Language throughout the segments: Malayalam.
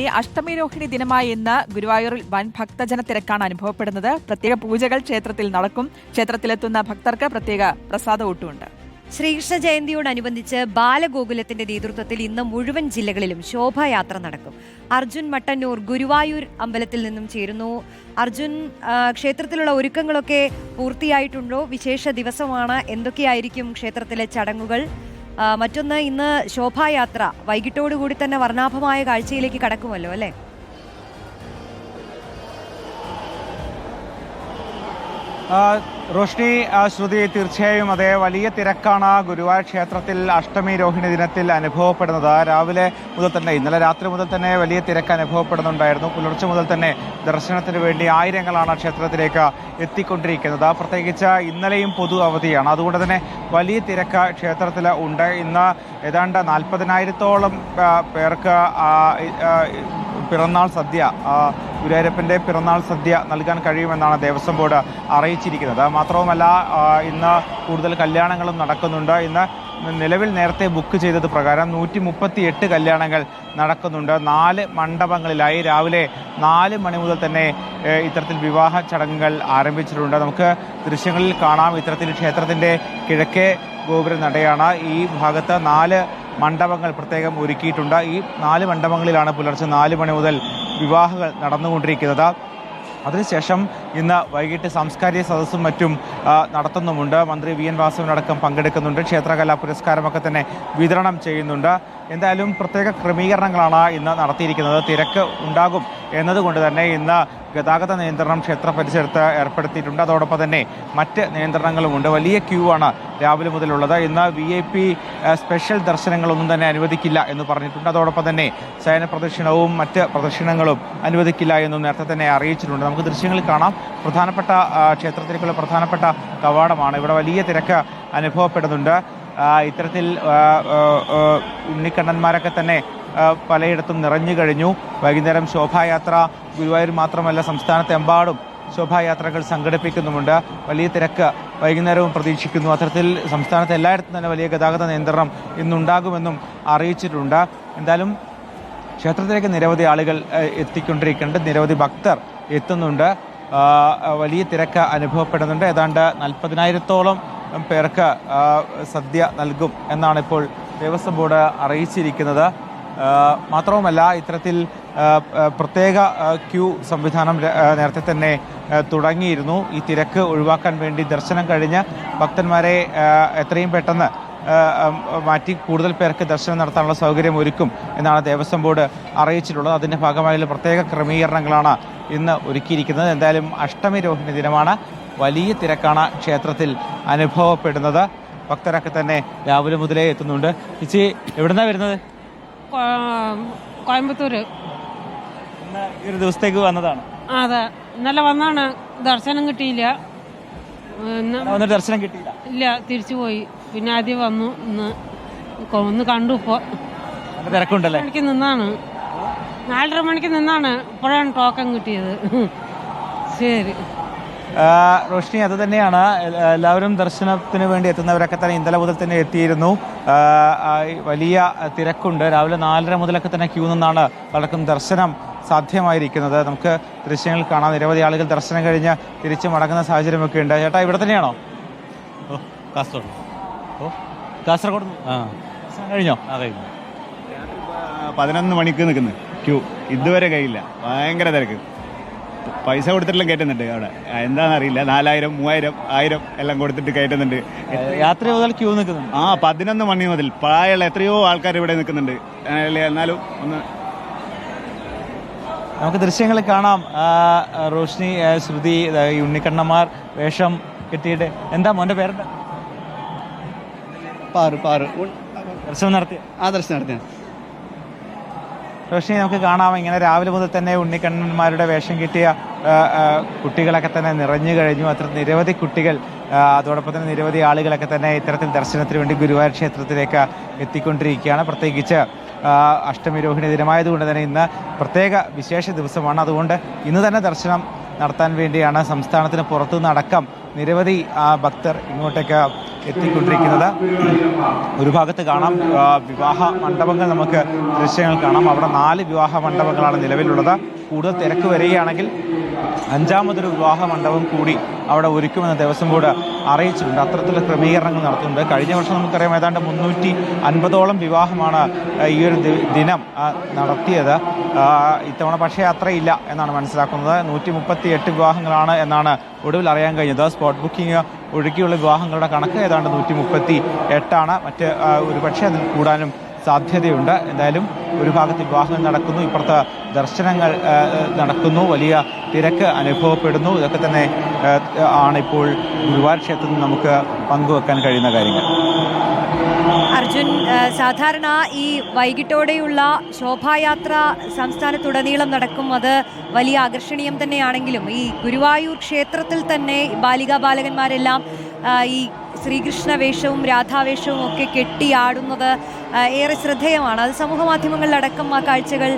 ഈ അഷ്ടമിരോഹിണി ദിനമായ ഇന്ന് ഗുരുവായൂരിൽ വൻ ഭക്തജന തിരക്കാണ് അനുഭവപ്പെടുന്നത്. പ്രത്യേക പൂജകൾ ക്ഷേത്രത്തിൽ നടക്കും. ക്ഷേത്രത്തിലെത്തുന്ന ഭക്തർക്ക് പ്രത്യേക പ്രസാദ ഊട്ടുമുണ്ട്. ശ്രീകൃഷ്ണ ജയന്തിയോടനുബന്ധിച്ച് ബാലഗോകുലത്തിന്റെ നേതൃത്വത്തിൽ ഇന്ന് മുഴുവൻ ജില്ലകളിലും ശോഭായാത്ര നടക്കും. അർജുൻ മട്ടന്നൂർ ഗുരുവായൂർ അമ്പലത്തിൽ നിന്നും ചേരുന്നു. അർജുൻ, ക്ഷേത്രത്തിലുള്ള ഒരുക്കങ്ങളൊക്കെ പൂർത്തിയായിട്ടുണ്ടോ? വിശേഷ ദിവസമാണ്, എന്തൊക്കെയായിരിക്കും ക്ഷേത്രത്തിലെ ചടങ്ങുകൾ? മറ്റൊന്ന്, ഇന്ന് ശോഭായാത്ര വൈകിട്ടോടുകൂടി തന്നെ വർണ്ണാഭമായ കാഴ്ചയിലേക്ക് കടക്കുമല്ലോ അല്ലേ? റോഷ്നി, ശ്രുതി, തീർച്ചയായും അതെ. വലിയ തിരക്കാണ് ഗുരുവായൂർ ക്ഷേത്രത്തിൽ അഷ്ടമി രോഹിണി ദിനത്തിൽ അനുഭവപ്പെടുന്നത്. രാവിലെ മുതൽ തന്നെ, ഇന്നലെ രാത്രി മുതൽ തന്നെ വലിയ തിരക്ക് അനുഭവപ്പെടുന്നുണ്ടായിരുന്നു. പുലർച്ചെ മുതൽ തന്നെ ദർശനത്തിന് വേണ്ടി ആയിരങ്ങളാണ് ക്ഷേത്രത്തിലേക്ക് എത്തിക്കൊണ്ടിരിക്കുന്നത്. പ്രത്യേകിച്ച് ഇന്നലെയും പൊതു അവധിയാണ്. അതുകൊണ്ട് തന്നെ വലിയ തിരക്ക് ക്ഷേത്രത്തിൽ ഉണ്ട്. ഇന്ന് ഏതാണ്ട് 40,000-ഓളം പേർക്ക് പിറന്നാൾ സദ്യ, ഗുരുവായൂരപ്പൻ്റെ പിറന്നാൾ സദ്യ നൽകാൻ കഴിയുമെന്നാണ് ദേവസ്വം ബോർഡ് അറിയിച്ചിരിക്കുന്നത്. മാത്രവുമല്ല, ഇന്ന് കൂടുതൽ കല്യാണങ്ങളും നടക്കുന്നുണ്ട്. ഇന്ന് നിലവിൽ നേരത്തെ ബുക്ക് ചെയ്തത് പ്രകാരം 138 കല്യാണങ്ങൾ നടക്കുന്നുണ്ട്. 4 മണ്ഡപങ്ങളിലായി രാവിലെ 4 മണി മുതൽ തന്നെ ഇത്തരത്തിൽ വിവാഹ ചടങ്ങുകൾ ആരംഭിച്ചിട്ടുണ്ട്. നമുക്ക് ദൃശ്യങ്ങളിൽ കാണാം. ഇത്തരത്തിൽ ക്ഷേത്രത്തിൻ്റെ കിഴക്കേ ഗോപുര നടയാണ്. ഈ ഭാഗത്ത് 4 മണ്ഡപങ്ങൾ പ്രത്യേകം ഒരുക്കിയിട്ടുണ്ട്. ഈ 4 മണ്ഡപങ്ങളിലാണ് പുലർച്ചെ 4 മണി മുതൽ വിവാഹങ്ങൾ നടന്നുകൊണ്ടിരിക്കുന്നത്. അതിനുശേഷം ഇന്ന് വൈകിട്ട് സാംസ്കാരിക സദസ്സും മറ്റും നടത്തുന്നുമുണ്ട്. മന്ത്രി വി എൻ വാസവനടക്കം പങ്കെടുക്കുന്നുണ്ട്. ക്ഷേത്രകലാ പുരസ്കാരമൊക്കെ തന്നെ വിതരണം ചെയ്യുന്നുണ്ട്. എന്തായാലും പ്രത്യേക ക്രമീകരണങ്ങളാണ് ഇന്ന് നടത്തിയിരിക്കുന്നത്. തിരക്ക് ഉണ്ടാകും എന്നതുകൊണ്ട് തന്നെ ഇന്ന് ഗതാഗത നിയന്ത്രണം ക്ഷേത്ര പരിസരത്ത് ഏർപ്പെടുത്തിയിട്ടുണ്ട്. അതോടൊപ്പം തന്നെ മറ്റ് നിയന്ത്രണങ്ങളുമുണ്ട്. വലിയ ക്യൂ ആണ് രാവിലെ മുതലുള്ളത്. ഇന്ന് VIP സ്പെഷ്യൽ ദർശനങ്ങളൊന്നും തന്നെ അനുവദിക്കില്ല എന്ന് പറഞ്ഞിട്ടുണ്ട്. അതോടൊപ്പം തന്നെ ശയന പ്രദക്ഷിണവും മറ്റ് പ്രദക്ഷിണങ്ങളും അനുവദിക്കില്ല എന്നും നേരത്തെ തന്നെ അറിയിച്ചിട്ടുണ്ട്. നമുക്ക് ദൃശ്യങ്ങളിൽ കാണാം. പ്രധാനപ്പെട്ട ക്ഷേത്രത്തിലേക്കുള്ള പ്രധാനപ്പെട്ട കവാടമാണ്. ഇവിടെ വലിയ തിരക്ക് അനുഭവപ്പെടുന്നുണ്ട്. ഇത്തരത്തിൽ ഉണ്ണിക്കണ്ണന്മാരൊക്കെ തന്നെ പലയിടത്തും നിറഞ്ഞു കഴിഞ്ഞു. വൈകുന്നേരം ശോഭായാത്ര ഗുരുവായൂർ മാത്രമല്ല സംസ്ഥാനത്തെമ്പാടും ശോഭായാത്രകൾ സംഘടിപ്പിക്കുന്നുമുണ്ട്. വലിയ തിരക്ക് വൈകുന്നേരവും പ്രതീക്ഷിക്കുന്നു. അത്തരത്തിൽ സംസ്ഥാനത്ത് എല്ലായിടത്തും തന്നെ വലിയ ഗതാഗത നിയന്ത്രണം ഇന്നുണ്ടാകുമെന്നും അറിയിച്ചിട്ടുണ്ട്. എന്തായാലും ക്ഷേത്രത്തിലേക്ക് നിരവധി ആളുകൾ എത്തിക്കൊണ്ടിരിക്കുന്നുണ്ട്. നിരവധി ഭക്തർ എത്തുന്നുണ്ട്. വലിയ തിരക്ക് അനുഭവപ്പെടുന്നുണ്ട്. ഏതാണ്ട് 40,000-ഓളം പേർക്ക് സദ്യ നൽകും എന്നാണ് ഇപ്പോൾ ദേവസ്വം ബോർഡ് അറിയിച്ചിരിക്കുന്നത്. മാത്രവുമല്ല, ഇത്തരത്തിൽ പ്രത്യേക ക്യൂ സംവിധാനം നേരത്തെ തന്നെ തുടങ്ങിയിരുന്നു. ഈ തിരക്ക് ഒഴിവാക്കാൻ വേണ്ടി ദർശനം കഴിഞ്ഞ് ഭക്തന്മാരെ എത്രയും പെട്ടെന്ന് മാറ്റി കൂടുതൽ പേർക്ക് ദർശനം നടത്താനുള്ള സൗകര്യം ഒരുക്കും എന്നാണ് ദേവസ്വം ബോർഡ് അറിയിച്ചിട്ടുള്ളത്. അതിൻ്റെ ഭാഗമായുള്ള പ്രത്യേക ക്രമീകരണങ്ങളാണ് ഇന്ന് ഒരുക്കിയിരിക്കുന്നത്. എന്തായാലും അഷ്ടമി രോഹിണി ദിനമാണ്. വലിയ തിരക്കാണ് ക്ഷേത്രത്തിൽ അനുഭവപ്പെടുന്നത്. ഭക്തരൊക്കെ തന്നെ രാവിലെ മുതലേ എത്തുന്നുണ്ട്. ചേച്ചി, എവിടുന്നാണ് വരുന്നത്? കോയമ്പത്തൂര്. ഈ ഒരു ദിവസത്തേക്ക് വന്നതാണ്? അതെ, ഇന്നലെ വന്നാണ്. ദർശനം കിട്ടിയില്ല. ദർശനം കിട്ടിയില്ല? ഇല്ല, തിരിച്ചു പോയി. പിന്നെ ആദ്യം വന്നു. ഒന്ന് കണ്ടു. ഇപ്പോൾ തിരക്കുണ്ടല്ലേ? മണിക്ക് നിന്നാണ്, 4:30 മണിക്ക് നിന്നാണ്. ഇപ്പോഴാണ് ടോക്കൺ കിട്ടിയത്. ശരി റോഷ്നി, അത് തന്നെയാണ്. എല്ലാവരും ദർശനത്തിന് വേണ്ടി എത്തുന്നവരൊക്കെ തന്നെ ഇന്നലെ മുതൽ തന്നെ എത്തിയിരുന്നു. വലിയ തിരക്കുണ്ട്. രാവിലെ 4:30 മുതലൊക്കെ തന്നെ ക്യൂ നിന്നാണ് പലർക്കും ദർശനം സാധ്യമായിരിക്കുന്നത്. നമുക്ക് ദൃശ്യങ്ങൾ കാണാം. നിരവധി ആളുകൾ ദർശനം കഴിഞ്ഞ് തിരിച്ചു മടങ്ങുന്ന സാഹചര്യമൊക്കെ ഉണ്ട്. ചേട്ടാ, ഇവിടെ തന്നെയാണോ? കാസർഗോഡ് കഴിഞ്ഞോ? അതെ, 11 മണിക്ക് നിൽക്കുന്നു ക്യൂ. ഇതുവരെ കഴിയില്ല. ഭയങ്കര തിരക്ക്. പൈസ കൊടുത്തിട്ടെല്ലാം കയറ്റുന്നുണ്ട്. അവിടെ എന്താണെന്നറിയില്ല. 4,000, 3,000, 1,000 എല്ലാം കൊടുത്തിട്ട് കയറ്റുന്നുണ്ട്. രാത്രി മുതൽ ക്യൂ നിൽക്കുന്നുണ്ട്. 11 മണി മുതൽ പ്രായമുള്ള എത്രയോ ആൾക്കാർ ഇവിടെ നിൽക്കുന്നുണ്ട്. എന്നാലും ഒന്ന് നമുക്ക് ദൃശ്യങ്ങൾ കാണാം. റോഷ്നി, ശ്രുതി, ഈ ഉണ്ണിക്കണ്ണന്മാർ വേഷം കെട്ടിയിട്ട്. എന്താ മോൻ്റെ പേരെന്താ? പാറു. ദർശനം നടത്തി? ദർശനം നടത്തിയ റോഷ്നി, നമുക്ക് കാണാം. ഇങ്ങനെ രാവിലെ മുതൽ തന്നെ ഉണ്ണിക്കണ്ണന്മാരുടെ വേഷം കിട്ടിയ കുട്ടികളൊക്കെ തന്നെ നിറഞ്ഞു കഴിഞ്ഞു. അത്ര നിരവധി കുട്ടികൾ, അതോടൊപ്പം തന്നെ നിരവധി ആളുകളൊക്കെ തന്നെ ഇത്തരത്തിൽ ദർശനത്തിന് വേണ്ടി ഗുരുവായൂർ ക്ഷേത്രത്തിലേക്ക് എത്തിക്കൊണ്ടിരിക്കുകയാണ്. പ്രത്യേകിച്ച് അഷ്ടമി രോഹിണി ദിനമായതുകൊണ്ട് തന്നെ ഇന്ന് പ്രത്യേക വിശേഷ ദിവസമാണ്. അതുകൊണ്ട് ഇന്ന് തന്നെ ദർശനം നടത്താൻ വേണ്ടിയാണ് സംസ്ഥാനത്തിന് പുറത്തുനിന്നടക്കം നിരവധി ഭക്തർ ഇങ്ങോട്ടേക്ക് എത്തിക്കൊണ്ടിരിക്കുന്നത്. ഒരു ഭാഗത്ത് കാണാം വിവാഹ മണ്ഡപങ്ങൾ, നമുക്ക് ദൃശ്യങ്ങൾ കാണാം. അവിടെ 4 വിവാഹ മണ്ഡപങ്ങളാണ് നിലവിലുള്ളത്. കൂടുതൽ തിരക്ക് വരികയാണെങ്കിൽ 5ാമതൊരു വിവാഹ മണ്ഡപം കൂടി അവിടെ ഒരുക്കുമെന്ന് ദേവസ്വം ബോർഡ് അറിയിച്ചിട്ടുണ്ട്. അത്തരത്തിലുള്ള ക്രമീകരണങ്ങൾ നടത്തുന്നുണ്ട്. കഴിഞ്ഞ വർഷം നമുക്കറിയാം ഏതാണ്ട് 350ഓളം വിവാഹമാണ് ഈ ഒരു ദിനം നടത്തിയത്. ഇത്തവണ പക്ഷേ അത്രയില്ല എന്നാണ് മനസ്സിലാക്കുന്നത്. 138 വിവാഹങ്ങളാണ് എന്നാണ് ഒടുവിൽ അറിയാൻ കഴിഞ്ഞത്. സ്പോട്ട് ബുക്കിംഗ് ഒഴുകിയുള്ള വിവാഹങ്ങളുടെ കണക്ക് ഏതാണ്ട് 138ആണ്. മറ്റ് ഒരു പക്ഷേ അതിൽ കൂടാനും സാധ്യതയുണ്ട്. എന്തായാലും ഒരു ഭാഗത്ത് വിവാഹങ്ങൾ നടക്കുന്നു, ഇപ്പുറത്ത് ദർശനങ്ങൾ നടക്കുന്നു, വലിയ തിരക്ക് അനുഭവപ്പെടുന്നു. ഇതൊക്കെ തന്നെ ആണിപ്പോൾ ഗുരുവായൂർ ക്ഷേത്രത്തിൽ നമുക്ക് പങ്കുവെക്കാൻ കഴിയുന്ന കാര്യങ്ങൾ. അർജുൻ, സാധാരണ ഈ വൈകിട്ടോടെയുള്ള ശോഭായാത്ര സംസ്ഥാനത്തുടനീളം നടക്കും. അത് വലിയ ആകർഷണീയം തന്നെയാണെങ്കിലും ഈ ഗുരുവായൂർ ക്ഷേത്രത്തിൽ തന്നെ ബാലികാബാലകന്മാരെല്ലാം ഈ ശ്രീകൃഷ്ണ വേഷവും രാധാവേഷവും ഒക്കെ കെട്ടിയാടുന്നത് ഏറെ ശ്രദ്ധേയമാണ്. അത് സമൂഹ മാധ്യമങ്ങളിലടക്കം ആ കാഴ്ചകൾ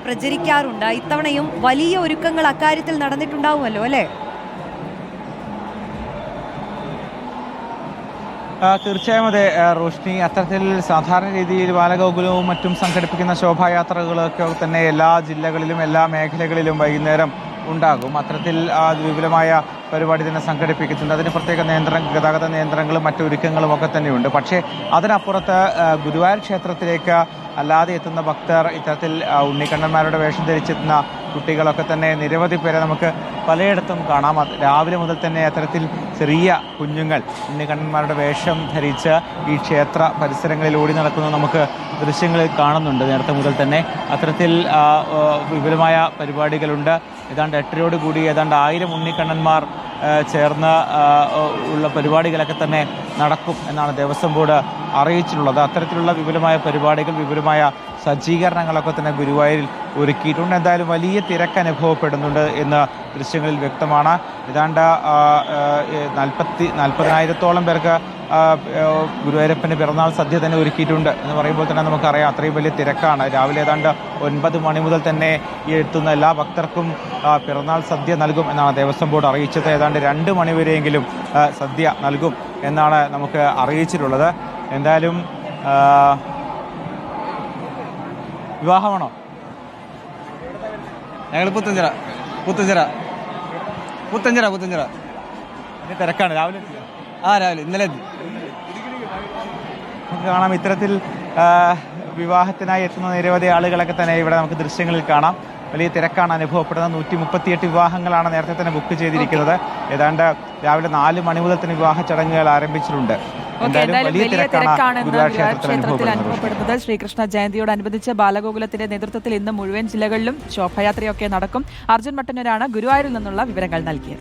പ്രചരിക്കാറുണ്ട്. ഇത്തവണയും വലിയ ഒരുക്കങ്ങൾ അക്കാര്യത്തിൽ നടന്നിട്ടുണ്ടാവുമല്ലോ അല്ലേ? തീർച്ചയായും അതെ റോഷ്നി. അത്തരത്തിൽ സാധാരണ രീതിയിൽ ബാലഗോകുലവും മറ്റും സംഘടിപ്പിക്കുന്ന ശോഭായാത്രകളൊക്കെ തന്നെ എല്ലാ ജില്ലകളിലും എല്ലാ മേഖലകളിലും വൈകുന്നേരം ഉണ്ടാകും. അത്തരത്തിൽ വിപുലമായ പരിപാടി തന്നെ സംഘടിപ്പിക്കുന്നുണ്ട്. അതിന് പ്രത്യേക ഗതാഗത നിയന്ത്രണങ്ങളും മറ്റു ഒരുക്കങ്ങളും ഒക്കെ തന്നെയുണ്ട്. പക്ഷേ അതിനപ്പുറത്ത് ഗുരുവായൂർ ക്ഷേത്രത്തിലേക്ക് അല്ലാതെ എത്തുന്ന ഭക്തർ, ഇത്തരത്തിൽ ഉണ്ണിക്കണ്ണന്മാരുടെ വേഷം ധരിച്ചെത്തുന്ന കുട്ടികളൊക്കെ തന്നെ നിരവധി പേരെ നമുക്ക് പലയിടത്തും കാണാം. രാവിലെ മുതൽ തന്നെ അത്തരത്തിൽ ചെറിയ കുഞ്ഞുങ്ങൾ ഉണ്ണിക്കണ്ണന്മാരുടെ വേഷം ധരിച്ച് ഈ ക്ഷേത്ര പരിസരങ്ങളിൽ ഓടി നടക്കുന്നത് നമുക്ക് ദൃശ്യങ്ങളിൽ കാണുന്നുണ്ട്. നേരത്തെ മുതൽ തന്നെ അത്തരത്തിൽ വിപുലമായ പരിപാടികളുണ്ട്. ഏതാണ്ട് 8:30 കൂടി ഏതാണ്ട് 1000 ഉണ്ണിക്കണ്ണന്മാർ ചേർന്ന് ഉള്ള പരിപാടികളൊക്കെ തന്നെ നടക്കും എന്നാണ് ദേവസ്വം ബോർഡ് അറിയിച്ചിട്ടുള്ളത്. അത്തരത്തിലുള്ള വിപുലമായ പരിപാടികൾ, വിപുലമായ സജ്ജീകരണങ്ങളൊക്കെ തന്നെ ഗുരുവായൂരിൽ ഒരുക്കിയിട്ടുണ്ട്. എന്തായാലും വലിയ തിരക്ക് അനുഭവപ്പെടുന്നുണ്ട് എന്ന് ദൃശ്യങ്ങളിൽ വ്യക്തമാണ്. ഏതാണ്ട് 40,000-ഓളം പേർക്ക് ഗുരുവായൂരപ്പൻ്റെ പിറന്നാൾ സദ്യ തന്നെ ഒരുക്കിയിട്ടുണ്ട് എന്ന് പറയുമ്പോൾ തന്നെ നമുക്കറിയാം അത്രയും വലിയ തിരക്കാണ്. രാവിലെ ഏതാണ്ട് 9 മണി മുതൽ തന്നെ ഈ എത്തുന്ന എല്ലാ ഭക്തർക്കും പിറന്നാൾ സദ്യ നൽകും എന്നാണ് ദേവസ്വം ബോർഡ് അറിയിച്ചത്. ഏതാണ്ട് 2 മണിവരെയെങ്കിലും സദ്യ നൽകും എന്നാണ് നമുക്ക് അറിയിച്ചിട്ടുള്ളത്. എന്തായാലും വിവാഹമാണോ? ഞങ്ങൾ പുത്തഞ്ചിറ. ഇതിന് തിരക്കാണ്. രാവിലെ രാവിലെ ഇന്നലെ നമുക്ക് കാണാം. ഇത്തരത്തിൽ വിവാഹത്തിനായി എത്തുന്ന നിരവധി ആളുകളൊക്കെ തന്നെ ഇവിടെ നമുക്ക് ദൃശ്യങ്ങളിൽ കാണാം. വലിയ തിരക്കാണ് അനുഭവപ്പെടുന്നത്. 138 വിവാഹങ്ങളാണ് നേരത്തെ തന്നെ ബുക്ക് ചെയ്തിരിക്കുന്നത്. ഏതാണ്ട് രാവിലെ 4 മണി മുതൽ തന്നെ വിവാഹ ചടങ്ങുകൾ ആരംഭിച്ചിട്ടുണ്ട്. വലിയ തിരക്കാണ് ക്ഷേത്രത്തിൽ അനുഭവപ്പെടുന്നത്. ശ്രീകൃഷ്ണ ജയന്തിയോടനുബന്ധിച്ച് ബാലഗോകുലത്തിന്റെ നേതൃത്വത്തിൽ ഇന്ന് മുഴുവൻ ജില്ലകളിലും ശോഭയാത്രയൊക്കെ നടക്കും. അർജുൻ മട്ടന്നൂരാണ് ഗുരുവായൂരിൽ നിന്നുള്ള വിവരങ്ങൾ നൽകിയത്.